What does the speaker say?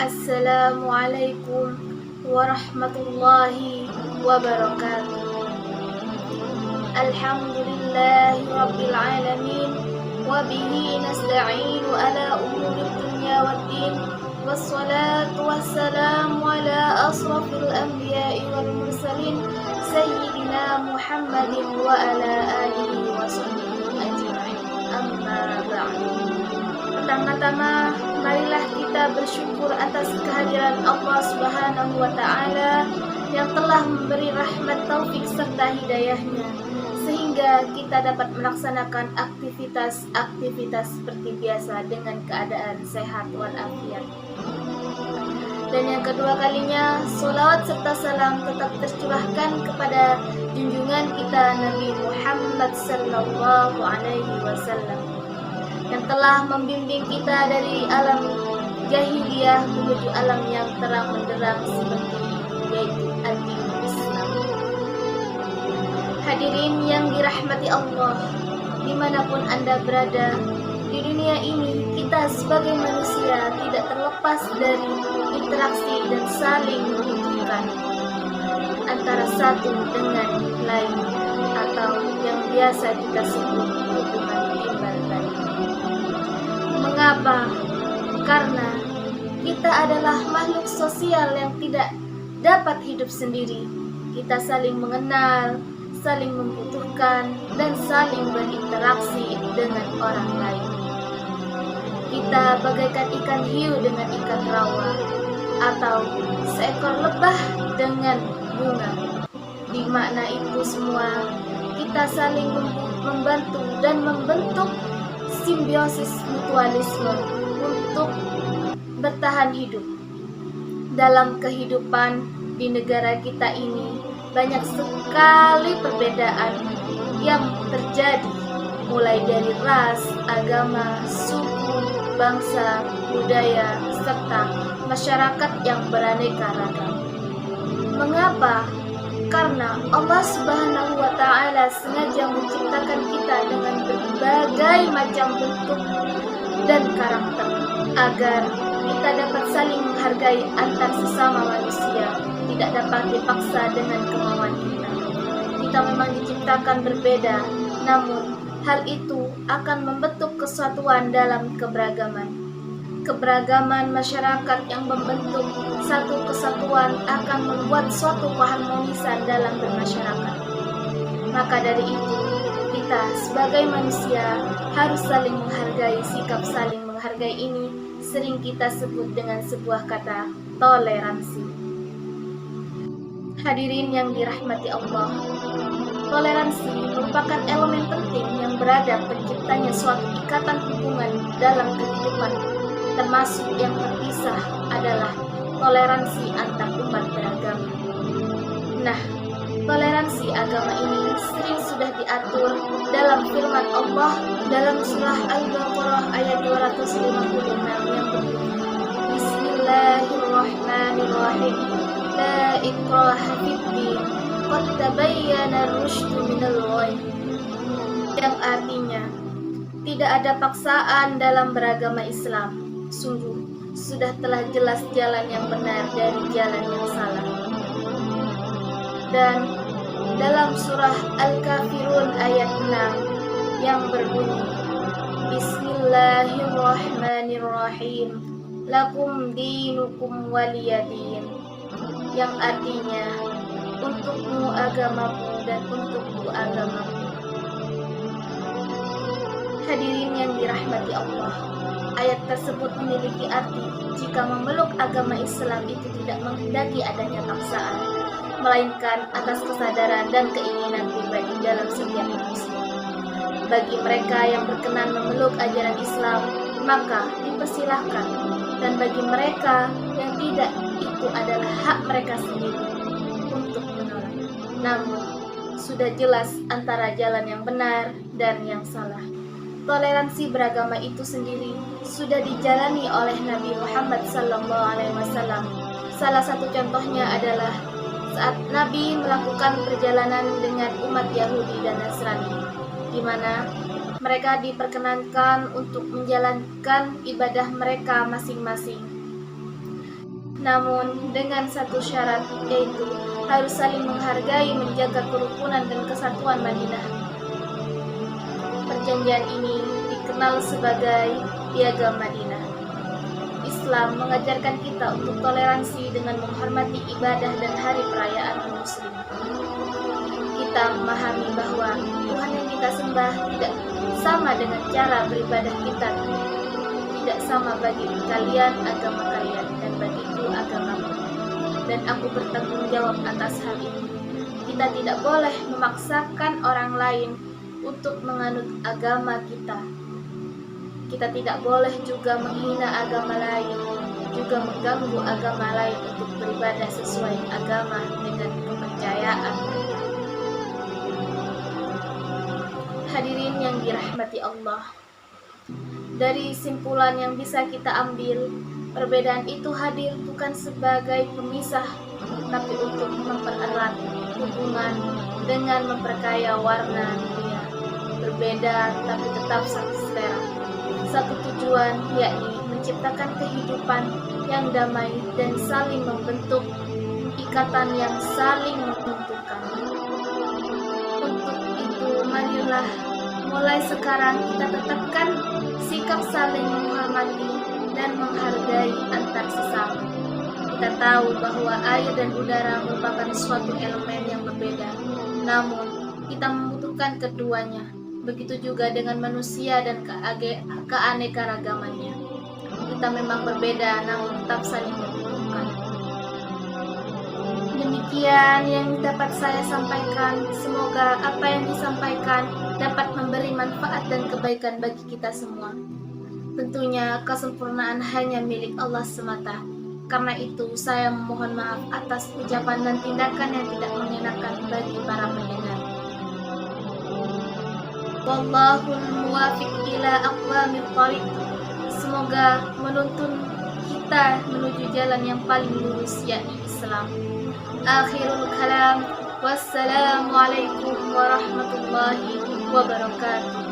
Assalamualaikum warahmatullahi wabarakatuh. Alhamdulillahi rabbil alamin, wa bihi nasta'inu ala umuri dunya waddin, wassalatu wassalamu ala asrafil anbiya'i wal mursalin, sayyidina Muhammadin wa ala alihi wa sahbihi ajma'in. Amma ba'du. Pertama-tama, marilah kita bersyukur atas kehadiran Allah Subhanahu wa Ta'ala yang telah memberi rahmat, taufik serta hidayahnya, sehingga kita dapat melaksanakan aktivitas seperti biasa dengan keadaan sehat walafiat. Dan yang kedua kalinya, sholawat serta salam tetap tercurahkan kepada junjungan kita Nabi Muhammad sallallahu alaihi wasallam yang telah membimbing kita dari alam jahiliyah menuju alam yang terang benderang seperti yaitu agama Islam. Hadirin yang dirahmati Allah, dimanapun Anda berada di dunia ini, kita sebagai manusia tidak terlepas dari interaksi dan saling membutuhkan antara satu dengan lainnya, atau yang biasa kita sebut hubungan timbal balik. Mengapa? Karena kita adalah makhluk sosial yang tidak dapat hidup sendiri. Kita saling mengenal, saling membutuhkan, dan saling berinteraksi dengan orang lain. Kita bagaikan ikan hiu dengan ikan rawa, atau seekor lebah dengan bunga. Di makna itu semua, kita saling membantu dan membentuk simbiosis mutualisme untuk bertahan hidup. Dalam kehidupan di negara kita ini, banyak sekali perbedaan yang terjadi, mulai dari ras, agama, suku, bangsa, budaya, serta masyarakat yang beraneka ragam. Mengapa? Karena Allah Subhanahu wa Ta'ala sengaja menciptakan kita dengan berbagai macam bentuk dan karakter agar kita dapat saling menghargai antar sesama manusia, tidak dapat dipaksa dengan kemauan kita. Kita memang diciptakan berbeda, namun hal itu akan membentuk kesatuan dalam keberagaman. Keberagaman masyarakat yang membentuk satu kesatuan akan membuat suatu keharmonisan dalam bermasyarakat. Maka dari itu, kita sebagai manusia harus saling menghargai. Sikap saling menghargai ini sering kita sebut dengan sebuah kata toleransi. Hadirin yang dirahmati Allah, toleransi merupakan elemen penting yang berada penciptanya suatu ikatan hubungan dalam kehidupan, termasuk yang terpisah adalah toleransi antar umat beragama. Nah, toleransi agama ini sering sudah diatur dalam firman Allah dalam surah Al-Baqarah ayat 256 yang berbunyi, Bismillahirrahmanirrahim, La ikraha fid-din, qad tabayyana ar-rusydu minal ghayy. Yang artinya, tidak ada paksaan dalam beragama Islam. Sungguh, sudah telah jelas jalan yang benar dari jalan yang salah. Dan dalam surah Al-Kafirun ayat 6 yang berbunyi, Bismillahirrahmanirrahim, Lakum dinukum waliyadin. Yang artinya, untukmu agamamu dan untukku agamamu. Hadirin yang dirahmati Allah, ayat tersebut memiliki arti jika memeluk agama Islam itu tidak menghendaki adanya paksaan, melainkan atas kesadaran dan keinginan pribadi dalam setiap manusia. Bagi mereka yang berkenan memeluk ajaran Islam, maka dipersilahkan, dan bagi mereka yang tidak, itu adalah hak mereka sendiri untuk menolak. Namun, sudah jelas antara jalan yang benar dan yang salah. Toleransi beragama itu sendiri sudah dijalani oleh Nabi Muhammad SAW. Salah satu contohnya adalah saat Nabi melakukan perjalanan dengan umat Yahudi dan Nasrani, di mana mereka diperkenankan untuk menjalankan ibadah mereka masing-masing. Namun dengan satu syarat, yaitu harus saling menghargai, menjaga kerukunan dan kesatuan Madinah. Perjanjian ini dikenal sebagai Piagam Madinah. Islam mengajarkan kita untuk toleransi dengan menghormati ibadah dan hari perayaan Muslim. Kita memahami bahwa Tuhan yang kita sembah tidak sama dengan cara beribadah kita. Tidak sama bagi kalian agama kalian dan bagiku agamaku. Dan aku bertanggung jawab atas hal ini. Kita tidak boleh memaksakan orang lain untuk menganut agama kita. Kita tidak boleh juga menghina agama lain, juga mengganggu agama lain untuk beribadah sesuai agama dengan kepercayaan. Hadirin yang dirahmati Allah, dari simpulan yang bisa kita ambil, perbedaan itu hadir bukan sebagai pemisah, tapi untuk mempererat hubungan dengan memperkaya warna dunia. Berbeda tapi tetap satu selera, satu tujuan, yakni menciptakan kehidupan yang damai dan saling membentuk ikatan yang saling menguntungkan. Untuk itu, marilah mulai sekarang kita tetapkan sikap saling menghormati dan menghargai antar sesama. Kita tahu bahwa air dan udara merupakan suatu elemen yang berbeda, namun kita membutuhkan keduanya. Begitu juga dengan manusia dan keanekaragamannya. Kita memang berbeda, namun tetap saling membutuhkan. Demikian yang dapat saya sampaikan. Semoga apa yang disampaikan dapat memberi manfaat dan kebaikan bagi kita semua. Tentunya kesempurnaan hanya milik Allah semata. Karena itu saya memohon maaf atas ucapan dan tindakan yang tidak mengenakan bagi para pendengar. Wallahul muwafiq ila aqwamit thariq. Semoga menuntun kita menuju jalan yang paling lurus, yakni Islam. Akhirul kalam. Wassalamualaikum warahmatullahi wabarakatuh.